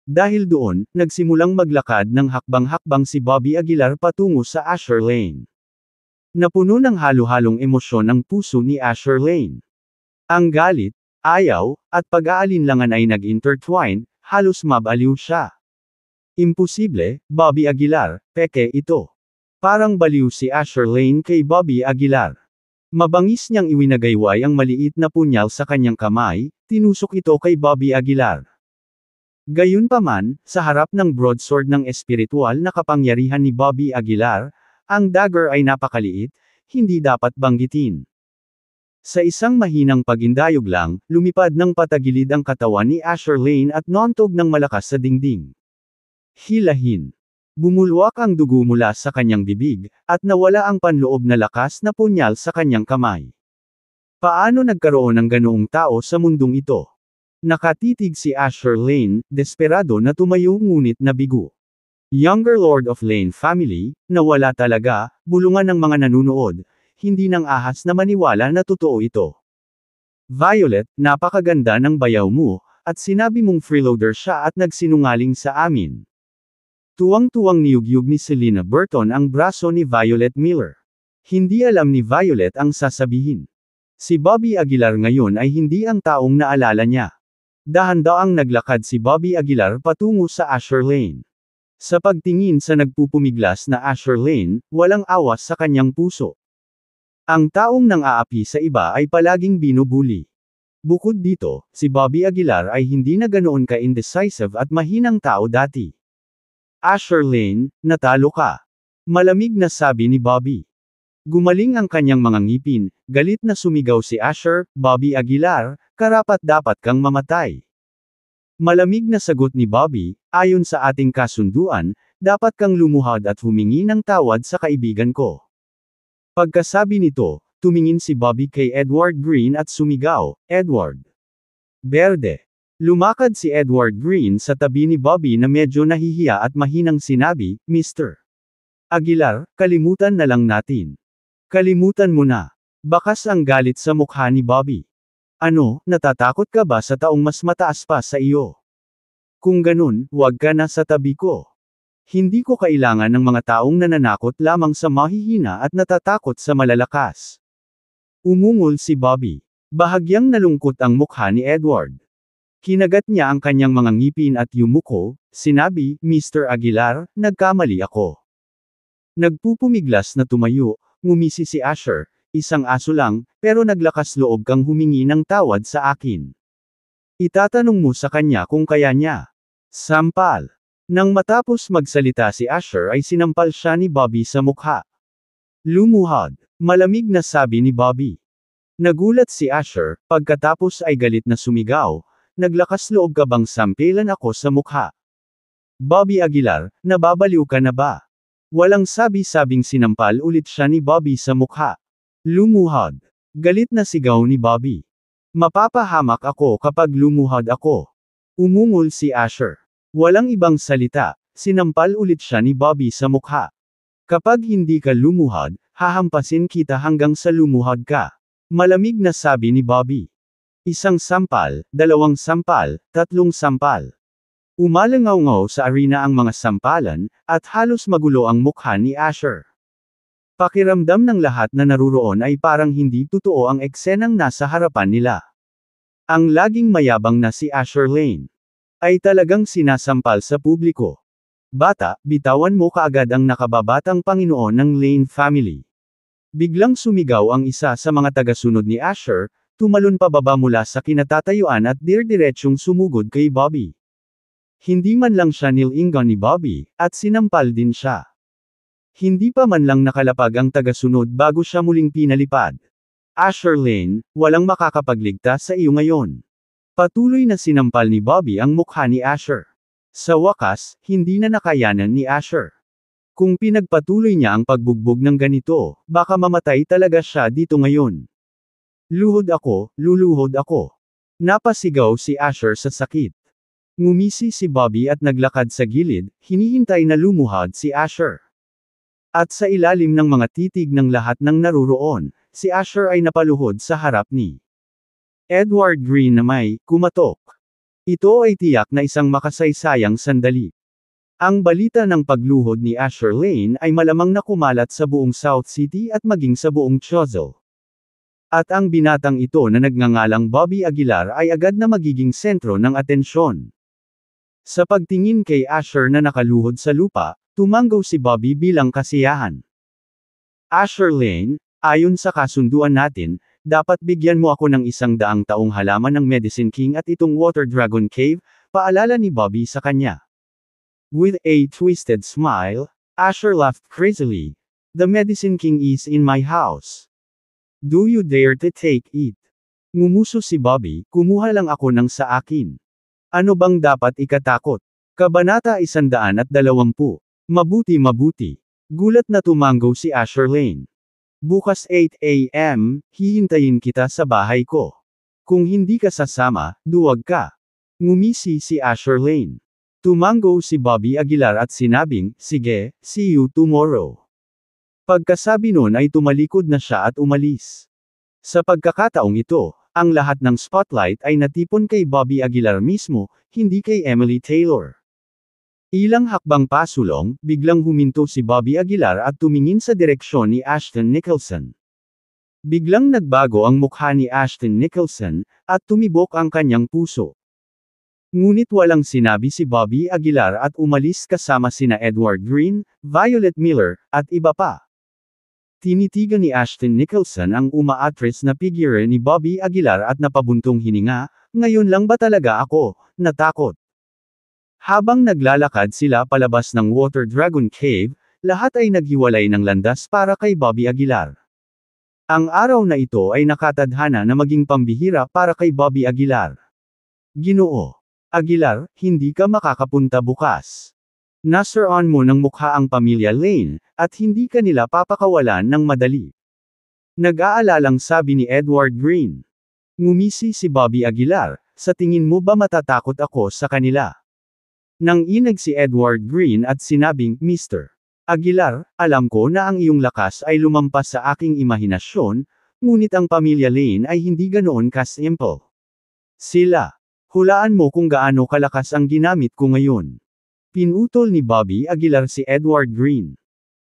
Dahil doon, nagsimulang maglakad ng hakbang-hakbang si Bobby Aguilar patungo sa Asher Lane. Napuno ng halo-halong emosyon ang puso ni Asher Lane. Ang galit, ayaw, at pag-aalinlangan ay nag-intertwine, halos mabaliw siya. Imposible, Bobby Aguilar, peke ito. Parang baliw si Asher Lane kay Bobby Aguilar. Mabangis niyang iwinagayway ang maliit na punyal sa kanyang kamay, tinusok ito kay Bobby Aguilar. Gayunpaman, sa harap ng broadsword ng espiritual na kapangyarihan ni Bobby Aguilar, ang dagger ay napakaliit, hindi dapat banggitin. Sa isang mahinang pagindayog lang, lumipad ng patagilid ang katawan ni Asher Lane at nontog ng malakas sa dingding. Hilahin. Bumulwak ang dugo mula sa kanyang bibig, at nawala ang panloob na lakas na punyal sa kanyang kamay. Paano nagkaroon ng ganoong tao sa mundong ito? Nakatitig si Asher Lane, desperado na tumayo ngunit nabigo. Younger Lord of Lane family, nawala talaga, bulungan ng mga nanunood, hindi nang ahas na maniwala na totoo ito. Violet, napakaganda ng bayaw mo, at sinabi mong freeloader siya at nagsinungaling sa amin. Tuwang-tuwang niyugyug ni Selena Burton ang braso ni Violet Miller. Hindi alam ni Violet ang sasabihin. Si Bobby Aguilar ngayon ay hindi ang taong naalala niya. Dahan-daang naglakad si Bobby Aguilar patungo sa Asher Lane. Sa pagtingin sa nagpupumiglas na Asher Lane, walang awas sa kanyang puso. Ang taong nang-aapi sa iba ay palaging binubuli. Bukod dito, si Bobby Aguilar ay hindi na ganoon ka-indecisive at mahinang tao dati. Asher Lane, natalo ka. Malamig na sabi ni Bobby. Gumaling ang kanyang mga ngipin, galit na sumigaw si Asher, Bobby Aguilar, karapat-dapat kang mamatay. Malamig na sagot ni Bobby, ayon sa ating kasunduan, dapat kang lumuhad at humingi ng tawad sa kaibigan ko. Pagkasabi nito, tumingin si Bobby kay Edward Green at sumigaw, Edward Verde. Lumakad si Edward Green sa tabi ni Bobby na medyo nahihiya at mahinang sinabi, Mr. Aguilar, kalimutan na lang natin. Kalimutan mo na. Bakas ang galit sa mukha ni Bobby. Ano, natatakot ka ba sa taong mas mataas pa sa iyo? Kung ganun, huwag ka na sa tabi ko. Hindi ko kailangan ng mga taong nananakot lamang sa mahihina at natatakot sa malalakas. Umungol si Bobby. Bahagyang nalungkot ang mukha ni Edward. Kinagat niya ang kanyang mga ngipin at yumuko, sinabi, Mr. Aguilar, nagkamali ako. Nagpupumiglas na tumayo, ngumisi si Asher, isang aso lang, pero naglakas loob kang humingi ng tawad sa akin. Itatanong mo sa kanya kung kaya niya. Sampal. Nang matapos magsalita si Asher ay sinampal siya ni Bobby sa mukha. Lumuhad. Malamig na sabi ni Bobby. Nagulat si Asher, pagkatapos ay galit na sumigaw, naglakas loob ka bang sampilan ako sa mukha? Bobby Aguilar, nababaliw ka na ba? Walang sabi-sabing sinampal ulit siya ni Bobby sa mukha. Lumuhad. Galit na sigaw ni Bobby. Mapapahamak ako kapag lumuhad ako. Umungol si Asher. Walang ibang salita, sinampal ulit siya ni Bobby sa mukha. Kapag hindi ka lumuhad, hahampasin kita hanggang sa lumuhad ka. Malamig na sabi ni Bobby. Isang sampal, dalawang sampal, tatlong sampal. Umalangaw-ngaw sa arena ang mga sampalan, at halos magulo ang mukha ni Asher. Pakiramdam ng lahat na naruroon ay parang hindi totoo ang eksenang nasa harapan nila. Ang laging mayabang na si Asher Lane ay talagang sinasampal sa publiko. Bata, bitawan mo kaagad ang nakababatang Panginoon ng Lane family. Biglang sumigaw ang isa sa mga tagasunod ni Asher, tumalon pababa mula sa kinatatayuan at dirdiretsyong sumugod kay Bobby. Hindi man lang siya nilingon ni Bobby, at sinampal din siya. Hindi pa man lang nakalapag ang tagasunod bago siya muling pinalipad. Asher Lane, walang makakapagligtas sa iyo ngayon. Patuloy na sinampal ni Bobby ang mukha ni Asher. Sa wakas, hindi na nakayanan ni Asher. Kung pinagpatuloy niya ang pagbugbog ng ganito, baka mamatay talaga siya dito ngayon. Luhod ako, luluhod ako. Napasigaw si Asher sa sakit. Ngumisi si Bobby at naglakad sa gilid, hinihintay na lumuhad si Asher. At sa ilalim ng mga titig ng lahat ng naruroon, si Asher ay napaluhod sa harap ni Edward Green na may kumatok. Ito ay tiyak na isang makasaysayang sandali. Ang balita ng pagluhod ni Asher Lane ay malamang na kumalat sa buong South City at maging sa buong Choiseul. At ang binatang ito na nagngangalang Bobby Aguilar ay agad na magiging sentro ng atensyon. Sa pagtingin kay Asher na nakaluhod sa lupa, tumanggaw si Bobby bilang kasiyahan. Asher Lane, ayon sa kasunduan natin, dapat bigyan mo ako ng 100 taong halaman ng Medicine King at itong Water Dragon Cave, paalala ni Bobby sa kanya. With a twisted smile, Asher laughed crazily. The Medicine King is in my house. Do you dare to take it? Ngumuso si Bobby, kumuha lang ako ng sa akin. Ano bang dapat ikatakot? Kabanata 120. Mabuti. Gulat na tumanggaw si Asher Lane. Bukas 8 a.m., hihintayin kita sa bahay ko. Kung hindi ka sasama, duwag ka. Ngumisi si Asher Lane. Tumanggaw si Bobby Aguilar at sinabing, sige, see you tomorrow. Pagkasabi nun ay tumalikod na siya at umalis. Sa pagkakataong ito, ang lahat ng spotlight ay natipon kay Bobby Aguilar mismo, hindi kay Emily Taylor. Ilang hakbang pasulong, biglang huminto si Bobby Aguilar at tumingin sa direksyon ni Ashton Nicholson. Biglang nagbago ang mukha ni Ashton Nicholson, at tumibok ang kanyang puso. Ngunit walang sinabi si Bobby Aguilar at umalis kasama sina Edward Green, Violet Miller, at iba pa. Tinitigan ni Ashton Nicholson ang umaatres na figure ni Bobby Aguilar at napabuntong hininga, ngayon lang ba talaga ako, natakot? Habang naglalakad sila palabas ng Water Dragon Cave, lahat ay naghiwalay ng landas para kay Bobby Aguilar. Ang araw na ito ay nakatadhana na maging pambihira para kay Bobby Aguilar. Ginoo Aguilar, hindi ka makakapunta bukas. Nasiraan mo ng mukha ang pamilya Lane, at hindi ka nila papakawalan ng madali. Nag-aalalang sabi ni Edward Green. Ngumisi si Bobby Aguilar, sa tingin mo ba matatakot ako sa kanila? Nang inag si Edward Green at sinabing, Mr. Aguilar, alam ko na ang iyong lakas ay lumampas sa aking imahinasyon, ngunit ang pamilya Lane ay hindi ganoon kasimple. Sila. Hulaan mo kung gaano kalakas ang ginamit ko ngayon. Pinutol ni Bobby Aguilar si Edward Green.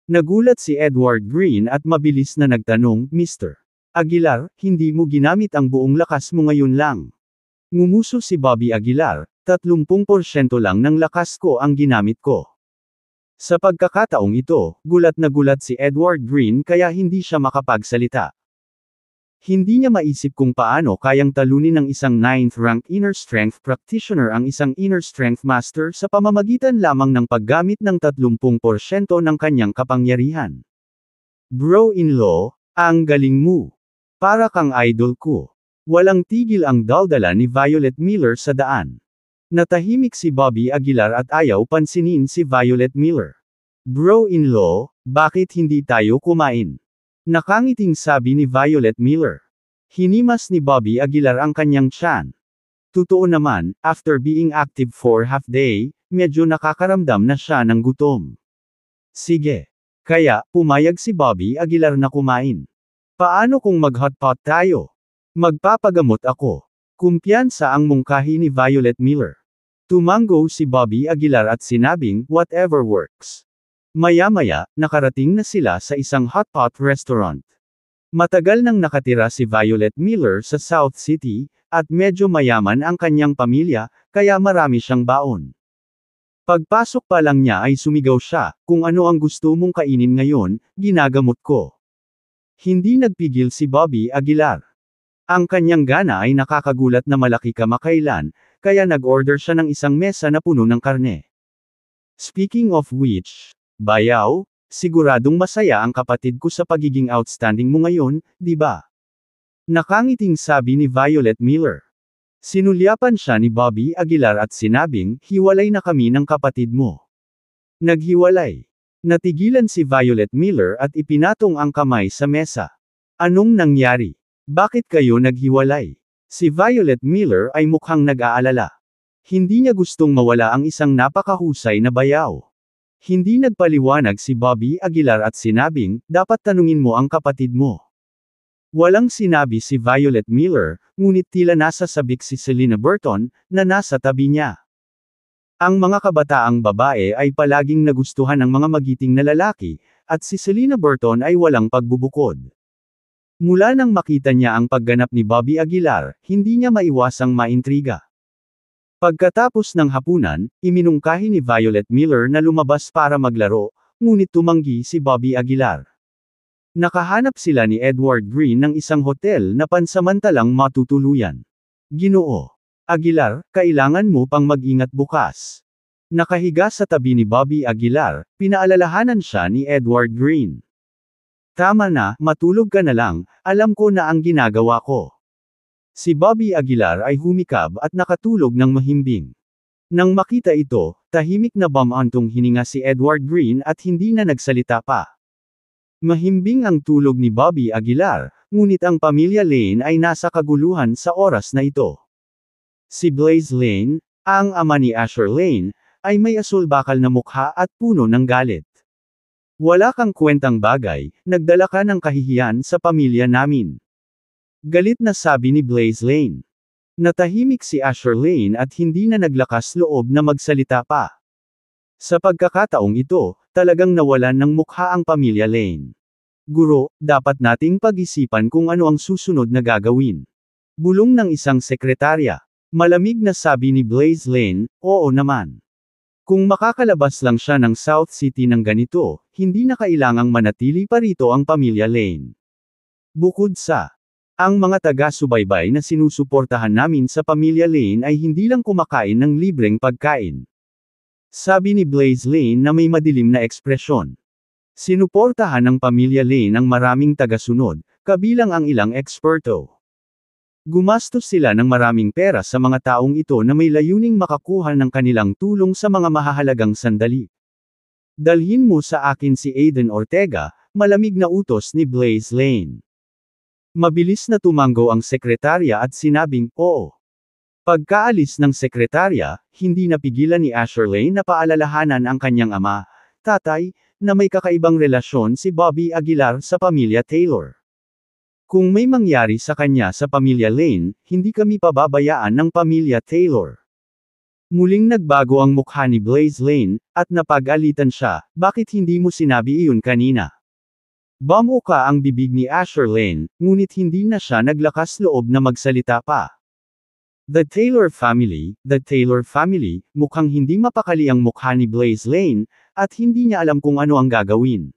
Nagulat si Edward Green at mabilis na nagtanong, Mr. Aguilar, hindi mo ginamit ang buong lakas mo ngayon lang. Ngumuso si Bobby Aguilar, 30% lang ng lakas ko ang ginamit ko. Sa pagkakataong ito, gulat na gulat si Edward Green kaya hindi siya makapagsalita. Hindi niya maisip kung paano kayang talunin ng isang 9th rank inner strength practitioner ang isang inner strength master sa pamamagitan lamang ng paggamit ng 30% ng kanyang kapangyarihan. Bro-in-law, ang galing mo. Para kang idol ko. Walang tigil ang daldala ni Violet Miller sa daan. Natahimik si Bobby Aguilar at ayaw pansinin si Violet Miller. Bro-in-law, bakit hindi tayo kumain? Nakangiting sabi ni Violet Miller. Hinimas ni Bobby Aguilar ang kanyang tiyan. Totoo naman, after being active for half day, medyo nakakaramdam na siya ng gutom. Sige. Kaya, pumayag si Bobby Aguilar na kumain. Paano kung mag-hotpot tayo? Magpapagamot ako. Kumpiyansa ang mungkahi ni Violet Miller. Tumango si Bobby Aguilar at sinabing, whatever works. Maya-maya, nakarating na sila sa isang hotpot restaurant. Matagal nang nakatira si Violet Miller sa South City, at medyo mayaman ang kanyang pamilya, kaya marami siyang baon. Pagpasok pa lang niya ay sumigaw siya, kung ano ang gusto mong kainin ngayon, ginagamot ko. Hindi nagpigil si Bobby Aguilar. Ang kanyang gana ay nakakagulat na malaki kamakailan, kaya nag-order siya ng isang mesa na puno ng karne. Speaking of which, Bayaw, siguradong masaya ang kapatid ko sa pagiging outstanding mo ngayon, di ba? Nakangiting sabi ni Violet Miller. Sinulyapan siya ni Bobby Aguilar at sinabing, hiwalay na kami ng kapatid mo. Naghiwalay. Natigilan si Violet Miller at ipinatong ang kamay sa mesa. Anong nangyari? Bakit kayo naghiwalay? Si Violet Miller ay mukhang nag-aalala. Hindi niya gustong mawala ang isang napakahusay na bayaw. Hindi nagpaliwanag si Bobby Aguilar at sinabing, dapat tanungin mo ang kapatid mo. Walang sinabi si Violet Miller, ngunit tila nasa sabik si Selena Burton, na nasa tabi niya. Ang mga kabataang babae ay palaging nagustuhan ng mga magiting na lalaki, at si Selena Burton ay walang pagbubukod. Mula nang makita niya ang pagganap ni Bobby Aguilar, hindi niya maiwasang maintriga. Pagkatapos ng hapunan, iminungkahi ni Violet Miller na lumabas para maglaro, ngunit tumanggi si Bobby Aguilar. Nakahanap sila ni Edward Green ng isang hotel na pansamantalang matutuluyan. Ginoo Aguilar, kailangan mo pang mag-ingat bukas. Nakahiga sa tabi ni Bobby Aguilar, pinaalalahanan siya ni Edward Green. Tama na, matulog ka na lang, alam ko na ang ginagawa ko. Si Bobby Aguilar ay humikab at nakatulog ng mahimbing. Nang makita ito, tahimik na bumantong hininga si Edward Green at hindi na nagsalita pa. Mahimbing ang tulog ni Bobby Aguilar, ngunit ang pamilya Lane ay nasa kaguluhan sa oras na ito. Si Blaze Lane, ang ama ni Asher Lane, ay may asul-bakal na mukha at puno ng galit. Wala kang kwentang bagay, nagdala ka ng kahihiyan sa pamilya namin. Galit na sabi ni Blaze Lane. Natahimik si Asher Lane at hindi na naglakas loob na magsalita pa. Sa pagkakataong ito, talagang nawalan ng mukha ang pamilya Lane. Guro, dapat nating pag-isipan kung ano ang susunod na gagawin. Bulong ng isang sekretarya. Malamig na sabi ni Blaze Lane, oo naman. Kung makakalabas lang siya ng South City ng ganito, hindi na kailangang manatili pa rito ang pamilya Lane. Bukod sa ang mga taga-subaybay na sinusuportahan namin sa pamilya Lane ay hindi lang kumakain ng libreng pagkain. Sabi ni Blaze Lane na may madilim na ekspresyon. Sinuportahan ng pamilya Lane ang maraming tagasunod, kabilang ang ilang eksperto. Gumastos sila ng maraming pera sa mga taong ito na may layuning makakuha ng kanilang tulong sa mga mahahalagang sandali. Dalhin mo sa akin si Aiden Ortega, malamig na utos ni Blaze Lane. Mabilis na tumango ang sekretarya at sinabing, oo. Pagkaalis ng sekretarya, hindi napigilan ni Asher Lane na paalalahanan ang kanyang ama, tatay, na may kakaibang relasyon si Bobby Aguilar sa pamilya Taylor. Kung may mangyari sa kanya sa pamilya Lane, hindi kami pababayaan ng pamilya Taylor. Muling nagbago ang mukha ni Blaze Lane, at napag-alitan siya, bakit hindi mo sinabi iyon kanina? Bumuka ang bibig ni Asher Lane, ngunit hindi na siya naglakas loob na magsalita pa. The Taylor family, mukhang hindi mapakali ang mukha ni Blaze Lane, at hindi niya alam kung ano ang gagawin.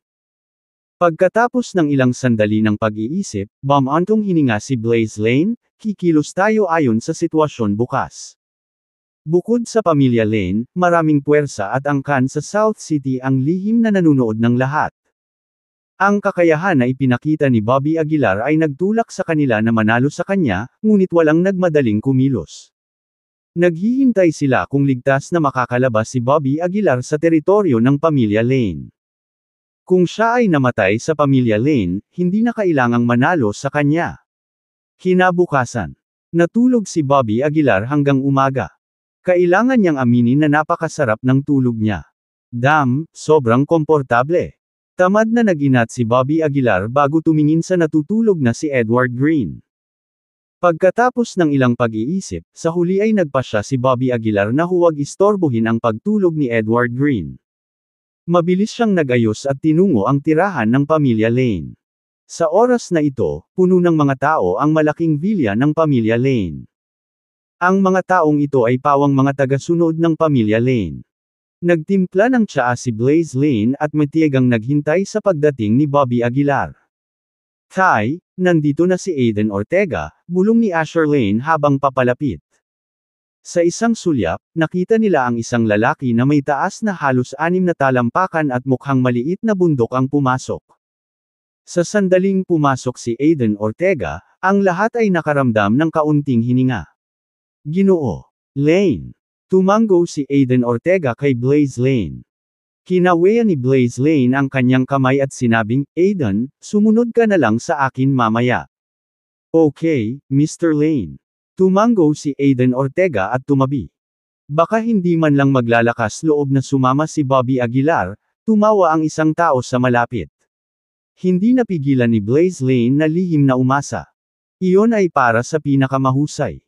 Pagkatapos ng ilang sandali ng pag-iisip, bumantong hininga si Blaze Lane, kikilos tayo ayon sa sitwasyon bukas. Bukod sa pamilya Lane, maraming puwersa at angkan sa South City ang lihim na nanunood ng lahat. Ang kakayahan na ipinakita ni Bobby Aguilar ay nagtulak sa kanila na manalo sa kanya, ngunit walang nagmadaling kumilos. Naghihintay sila kung ligtas na makakalabas si Bobby Aguilar sa teritoryo ng pamilya Lane. Kung siya ay namatay sa pamilya Lane, hindi na kailangang manalo sa kanya. Kinabukasan, natulog si Bobby Aguilar hanggang umaga. Kailangan niyang aminin na napakasarap ng tulog niya. Sobrang komportable. Tamad na nag-inat si Bobby Aguilar bago tumingin sa natutulog na si Edward Green. Pagkatapos ng ilang pag-iisip, sa huli ay nagpasya si Bobby Aguilar na huwag istorbohin ang pagtulog ni Edward Green. Mabilis siyang nag-ayos at tinungo ang tirahan ng pamilya Lane. Sa oras na ito, puno ng mga tao ang malaking villa ng pamilya Lane. Ang mga taong ito ay pawang mga tagasunod ng pamilya Lane. Nagtimpla ng tsaa si Blaze Lane at matyagang naghintay sa pagdating ni Bobby Aguilar. Tay, nandito na si Aiden Ortega, bulong ni Asher Lane habang papalapit. Sa isang sulyap, nakita nila ang isang lalaki na may taas na halos 6 na talampakan at mukhang maliit na bundok ang pumasok. Sa sandaling pumasok si Aiden Ortega, ang lahat ay nakaramdam ng kaunting hininga. Ginoo Lane. Tumango si Aiden Ortega kay Blaze Lane. Kinawean ni Blaze Lane ang kanyang kamay at sinabing, Aiden, sumunod ka na lang sa akin mamaya. Okay, Mr. Lane. Tumango si Aiden Ortega at tumabi. Baka hindi man lang maglalakas loob na sumama si Bobby Aguilar, tumawa ang isang tao sa malapit. Hindi napigilan ni Blaze Lane na lihim na umasa. Iyon ay para sa pinakamahusay.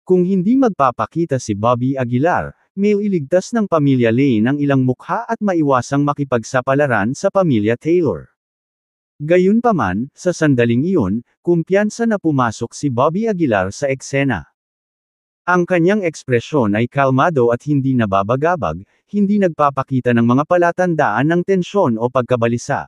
Kung hindi magpapakita si Bobby Aguilar, may iligtas ng pamilya Lane ang ilang mukha at maiwasang makipagsapalaran sa pamilya Taylor. Gayunpaman, sa sandaling iyon, kumpiyansa na pumasok si Bobby Aguilar sa eksena. Ang kanyang ekspresyon ay kalmado at hindi nababagabag, hindi nagpapakita ng mga palatandaan ng tensyon o pagkabalisa.